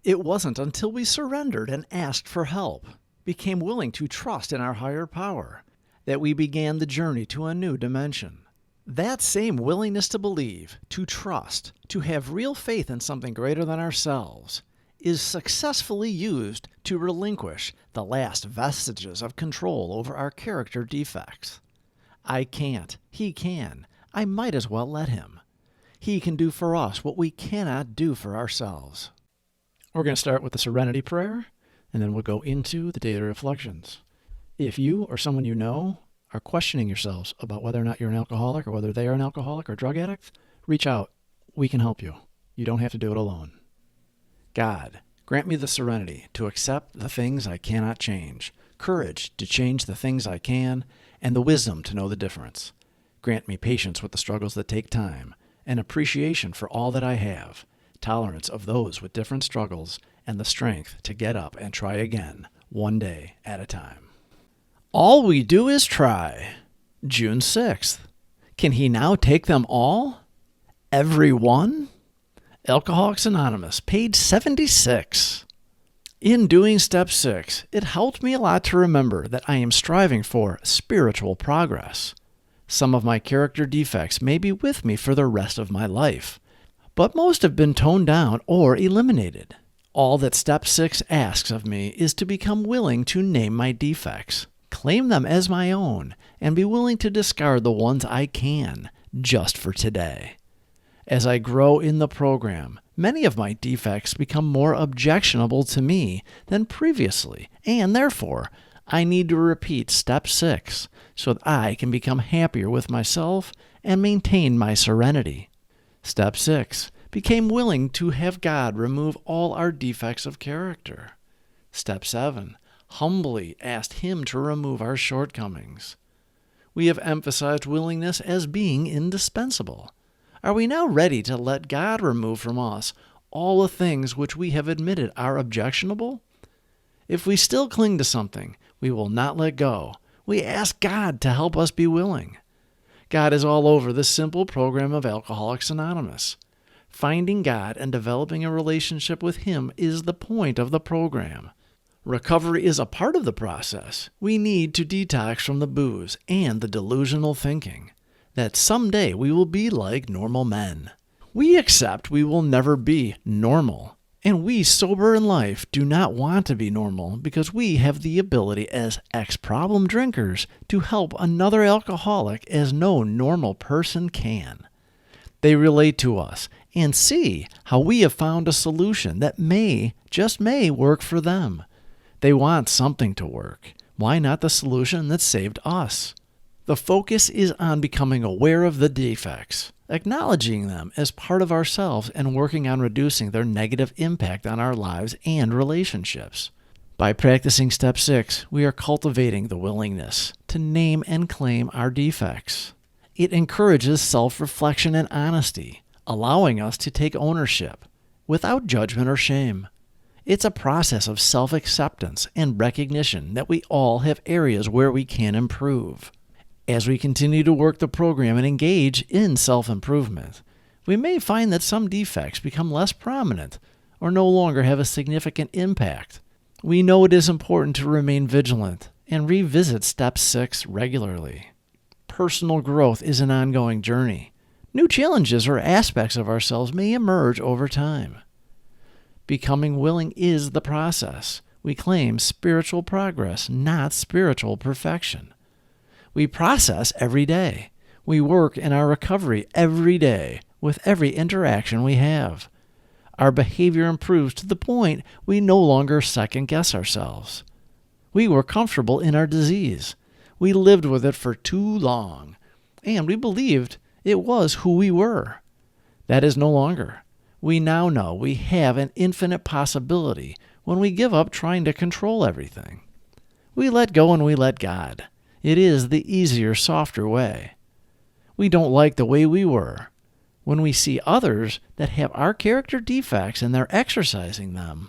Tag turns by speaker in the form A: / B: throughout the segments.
A: It wasn't until we surrendered and asked for help, became willing to trust in our higher power, that we began the journey to a new dimension. That same willingness to believe, to trust, to have real faith in something greater than ourselves, is successfully used to relinquish the last vestiges of control over our character defects. I can't. He can. I might as well let him. He can do for us what we cannot do for ourselves. We're going to start with the Serenity Prayer, and then we'll go into the daily reflections. If you or someone you know are questioning yourselves about whether or not you're an alcoholic or whether they are an alcoholic or drug addict, reach out. We can help you. You don't have to do it alone. God, grant me the serenity to accept the things I cannot change, courage to change the things I can, and the wisdom to know the difference. Grant me patience with the struggles that take time, and appreciation for all that I have, tolerance of those with different struggles, and the strength to get up and try again, one day at a time. All we do is try. June 6th. Can he now take them all? Every one? Alcoholics Anonymous, page 76. In doing step 6, it helped me a lot to remember that I am striving for spiritual progress. Some of my character defects may be with me for the rest of my life, but most have been toned down or eliminated. All that step 6 asks of me is to become willing to name my defects, claim them as my own, and be willing to discard the ones I can, just for today. As I grow in the program, many of my defects become more objectionable to me than previously, and therefore, I need to repeat step 6 so that I can become happier with myself and maintain my serenity. Step 6, became willing to have God remove all our defects of character. Step 7, humbly asked Him to remove our shortcomings. We have emphasized willingness as being indispensable. Are we now ready to let God remove from us all the things which we have admitted are objectionable? If we still cling to something, we will not let go. We ask God to help us be willing. God is all over this simple program of Alcoholics Anonymous. Finding God and developing a relationship with Him is the point of the program. Recovery is a part of the process. We need to detox from the booze and the delusional thinking that someday we will be like normal men. We accept we will never be normal, and we sober in life do not want to be normal because we have the ability as ex-problem drinkers to help another alcoholic as no normal person can. They relate to us and see how we have found a solution that may, just may, work for them. They want something to work. Why not the solution that saved us? The focus is on becoming aware of the defects, acknowledging them as part of ourselves and working on reducing their negative impact on our lives and relationships. By practicing step 6, we are cultivating the willingness to name and claim our defects. It encourages self-reflection and honesty, allowing us to take ownership without judgment or shame. It's a process of self-acceptance and recognition that we all have areas where we can improve. As we continue to work the program and engage in self-improvement, we may find that some defects become less prominent or no longer have a significant impact. We know it is important to remain vigilant and revisit step 6 regularly. Personal growth is an ongoing journey. New challenges or aspects of ourselves may emerge over time. Becoming willing is the process. We claim spiritual progress, not spiritual perfection. We process every day. We work in our recovery every day with every interaction we have. Our behavior improves to the point we no longer second-guess ourselves. We were comfortable in our disease. We lived with it for too long, and we believed it was who we were. That is no longer. We now know we have an infinite possibility when we give up trying to control everything. We let go and we let God. It is the easier, softer way. We don't like the way we were. When we see others that have our character defects and they're exercising them,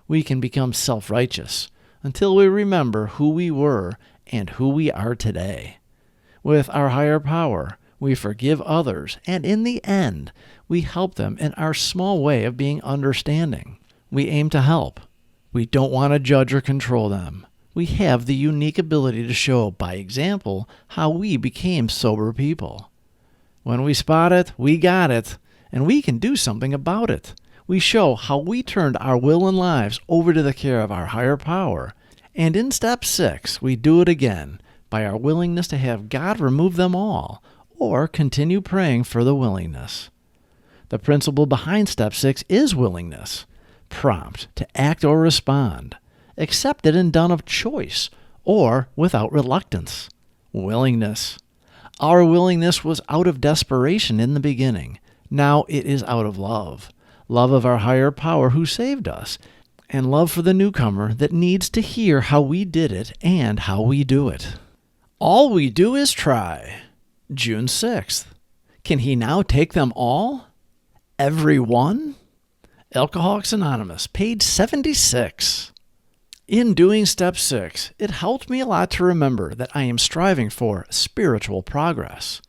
A: we can become self-righteous until we remember who we were and who we are today. With our higher power, we forgive others, and in the end, we help them in our small way of being understanding. We aim to help. We don't want to judge or control them. We have the unique ability to show by example how we became sober people. When we spot it, we got it, and we can do something about it. We show how we turned our will and lives over to the care of our higher power. And in step 6, we do it again by our willingness to have God remove them all, or continue praying for the willingness. The principle behind step 6 is willingness, prompt to act or respond, accepted and done of choice, or without reluctance. Willingness. Our willingness was out of desperation in the beginning. Now it is out of love. Love of our higher power who saved us, and love for the newcomer that needs to hear how we did it and how we do it. All we do is try. June 6th. Can he now take them all? Every one? Alcoholics Anonymous, page 76. In doing step 6, it helped me a lot to remember that I am striving for spiritual progress.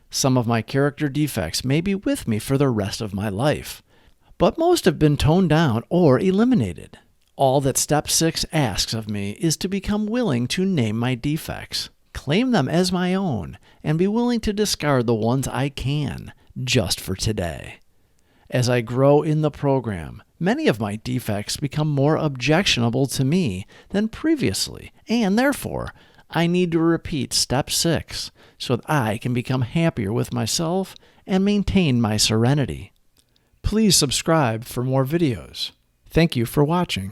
A: Some of my character defects may be with me for the rest of my life, but most have been toned down or eliminated. All that step 6 asks of me is to become willing to name my defects, claim them as my own, and be willing to discard the ones I can, just for today. As I grow in the program, many of my defects become more objectionable to me than previously, and therefore, I need to repeat step 6 so that I can become happier with myself and maintain my serenity. Please subscribe for more videos. Thank you for watching.